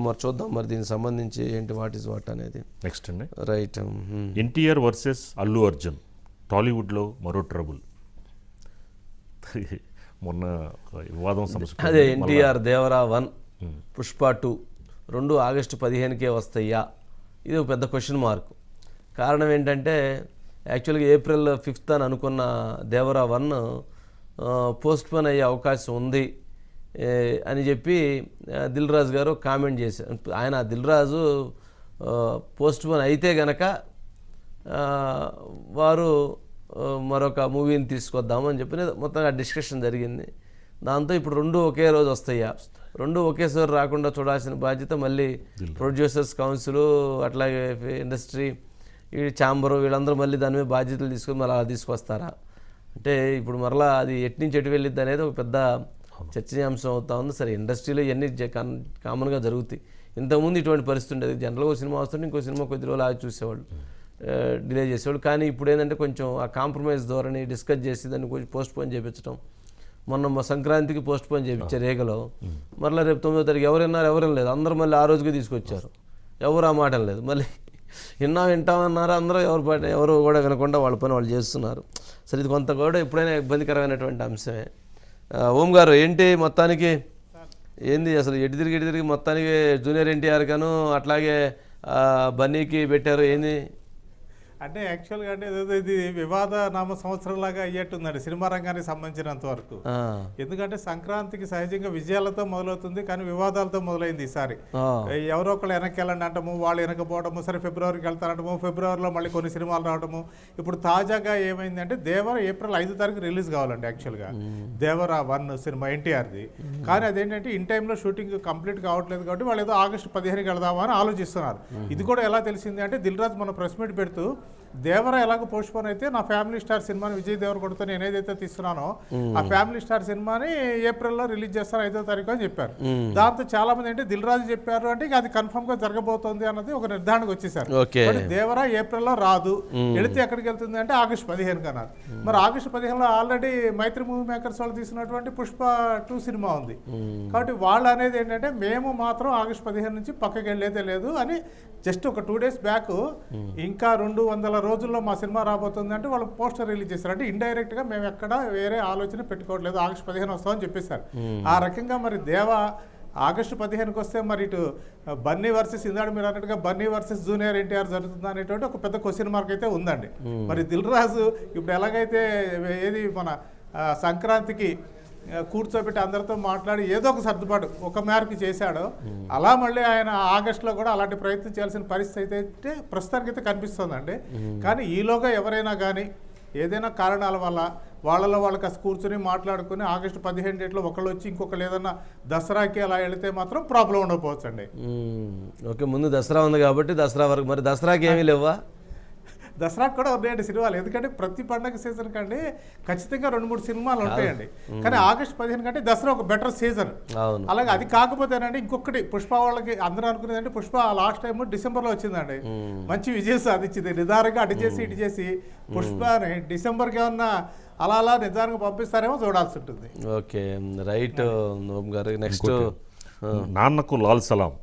మరి చూద్దాం మరి దీనికి సంబంధించి ఏంటి వాట్ ఈస్ వాట్ అనేది. నెక్స్ట్ అండి రైట్. ఎన్టీఆర్ వర్సెస్ అల్లు అర్జున్ టాలీవుడ్లో మరో ట్రబుల్. మొన్న వివాదం సమస్య అదే ఎన్టీఆర్ దేవరా 1 పుష్ప 2 రెండు ఆగస్టు 15కే వస్తాయా, ఇది ఒక పెద్ద క్వశ్చన్ మార్క్. కారణం ఏంటంటే యాక్చువల్గా April 5th అని అనుకున్న దేవరా 1 పోస్ట్ పోన్ అయ్యే అవకాశం ఉంది అని చెప్పి దిల్ రాజు గారు కామెంట్ చేశారు. ఆయన దిల్ రాజు పోస్ట్ పోన్ అయితే గనక వారు మరొక మూవీని తీసుకొద్దామని చెప్పి మొత్తంగా డిస్కషన్ జరిగింది. దాంతో ఇప్పుడు రెండు ఒకే రోజు వస్తాయా, రెండు ఒకేసారి రాకుండా చూడాల్సిన బాధ్యత మళ్ళీ ప్రొడ్యూసర్స్ కౌన్సిల్, అట్లాగే ఇండస్ట్రీ, ఈ ఛాంబరు, వీళ్ళందరూ మళ్ళీ దాని మీద బాధ్యతలు తీసుకొని మళ్ళీ అలా తీసుకొస్తారా అంటే ఇప్పుడు మరలా అది ఎటు నుంచి ఎటు వెళ్ళిద్ది అనేది ఒక పెద్ద చర్చనీయాంశం అవుతా ఉంది. సరే, ఇండస్ట్రీలో ఇవన్నీ కామన్గా జరుగుతాయి. ఇంతకుముందు ఇటువంటి పరిస్థితి ఉండేది. జనరల్గా ఒక సినిమా వస్తుంటే ఇంకో సినిమా కొద్ది రోజులు ఆగి చూసేవాళ్ళు, డిలే చేసేవాళ్ళు. కానీ ఇప్పుడు ఏంటంటే కొంచెం ఆ కాంప్రమైజ్ ధోరణి డిస్కస్ చేసి దాన్ని కొంచెం పోస్ట్ పోన్ చేయించడం. మొన్న సంక్రాంతికి పోస్ట్ పోన్ చేయించారు రేగలో, మరలా రేపు 9వ తారీఖు ఎవరైనా లేదు, అందరూ మళ్ళీ ఆ రోజుకి తీసుకొచ్చారు. ఎవరు ఆ మాట లేదు, మళ్ళీ వింటామన్నారు అందరూ. ఎవరు కూడా వినకుండా వాళ్ళ పని వాళ్ళు చేస్తున్నారు. సరే, ఇది కొంత కూడా ఎప్పుడైనా ఇబ్బందికరమైనటువంటి అంశమే. ఓం గారు ఏంటి మొత్తానికి ఏంది అసలు ఎటు తిరిగి మొత్తానికి జూనియర్ ఎన్టీఆర్ గాను అట్లాగే బన్నీకి పెట్టారు ఏంది అంటే యాక్చువల్గా అంటే ఇది వివాద నామ సంవత్సరంలాగా అయ్యేట్టుందండి సినిమా రంగానికి సంబంధించినంత వరకు. ఎందుకంటే సంక్రాంతికి సహజంగా విజయాలతో మొదలవుతుంది, కానీ వివాదాలతో మొదలైంది ఈసారి. ఎవరో ఒకళ్ళు వెనక్కి వెళ్ళండి అంటాము, వాళ్ళు వెనకపోవడము, సరే ఫిబ్రవరికి వెళ్తారంటాము, ఫిబ్రవరిలో మళ్ళీ కొన్ని సినిమాలు రావడము. ఇప్పుడు తాజాగా ఏమైందంటే దేవర April 5వ తారీఖు రిలీజ్ కావాలండి యాక్చువల్గా, దేవర 1 సినిమా ఎన్టీఆర్ది. కానీ అదేంటంటే ఇన్ టైంలో షూటింగ్ కంప్లీట్ కావట్లేదు కాబట్టి వాళ్ళు ఏదో ఆగస్టు 15కి వెళదామా అని ఆలోచిస్తున్నారు. ఇది కూడా ఎలా తెలిసింది అంటే దిల్ రాజు మన ప్రెస్ మీట్ పెడుతూ దేవరా ఎలాగో పోస్ట్ పోన్ అయితే నా ఫ్యామిలీ స్టార్ సినిమాని విజయ్ దేవరకొండతో నేను ఏదైతే తీస్తున్నానో ఆ ఫ్యామిలీ స్టార్ సినిమాని ఏప్రిల్లో రిలీజ్ చేస్తాను 5వ తారీఖు అని చెప్పారు. దాంతో చాలా మంది అంటే దిల్ రాజు చెప్పారు అంటే అది కన్ఫర్మ్ గా జరగబోతోంది అన్నది ఒక నిర్ధారణకు వచ్చేసారు. దేవరా ఏప్రిల్లో రాదు, వెళితే ఎక్కడికి వెళ్తుంది అంటే ఆగస్టు 15 అన్నారు. మరి ఆగస్టు 15లో ఆల్రెడీ మైత్రి మూవీ మేకర్స్ వాళ్ళు తీసినటువంటి పుష్ప 2 సినిమా ఉంది. కాబట్టి వాళ్ళు అనేది ఏంటంటే మేము మాత్రం ఆగస్టు 15 నుంచి పక్కకి వెళ్ళేదే లేదు అని జస్ట్ ఒక 2 days బ్యాక్ ఇంకా 200 రోజుల్లో మా సినిమా రాబోతుంది అంటే వాళ్ళు పోస్టర్ రిలీజ్ చేశారు. అంటే ఇండైరెక్ట్ గా మేము ఎక్కడ వేరే ఆలోచన పెట్టుకోవట్లేదు, ఆగస్టు 15 వస్తామని చెప్పేశారు. ఆ రకంగా మరి దేవా ఆగస్టు 15కి వస్తే మరి ఇటు బన్నీ వర్సెస్ ఇందాడు మీరు అన్నట్టుగా బన్నీ వర్సెస్ జూనియర్ ఎన్టీఆర్ జరుగుతుంది అనేటువంటి ఒక పెద్ద క్వశ్చన్ మార్క్ అయితే ఉందండి. మరి దిల్ రాజు ఇప్పుడు ఎలాగైతే ఏది మన సంక్రాంతికి కూర్చోబెట్టి అందరితో మాట్లాడి ఏదో ఒక సర్దుబాటు ఒక మేరకు చేశాడో అలా మళ్ళీ ఆయన ఆగస్టులో కూడా అలాంటి ప్రయత్నం చేయాల్సిన పరిస్థితి అయితే ప్రస్తుతానికి అయితే కనిపిస్తుందండి. కానీ ఈలోగా ఎవరైనా కానీ ఏదైనా కారణాల వల్ల వాళ్ళకి కూర్చొని మాట్లాడుకుని ఆగస్టు 15 డేట్లో ఒకళ్ళు వచ్చి ఇంకొకళ్ళు ఏదన్నా దసరాకి అలా వెళితే మాత్రం ప్రాబ్లం ఉండకపోవచ్చు అండి. ఓకే, ముందు దసరా ఉంది కాబట్టి దసరా వరకు, మరి దసరాకి ఏమీ లేవా? దసరాకు కూడా ఉన్నాయండి సినిమాలు, ఎందుకంటే ప్రతి పండగ సీజన్ కంటే ఖచ్చితంగా 2-3 సినిమాలు ఉంటాయండి. కానీ ఆగస్టు 15 కంటే దసరా ఒక బెటర్ సీజన్. అలాగే అది కాకపోతేనండి ఇంకొకటి పుష్ప వాళ్ళకి అందరూ అనుకునేదంటే పుష్ప లాస్ట్ టైం డిసెంబర్లో వచ్చిందండి, మంచి విజయం సాధించింది. నిదానంగా అటు చేసి ఇటు చేసి పుష్పని డిసెంబర్కి ఏమన్నా అలా నిదానంగా పంపిస్తారేమో చూడాల్సి ఉంటుంది. ఓకే, రైట్ గారు. నెక్స్ట్ నాన్నకు లాల్ సలాం.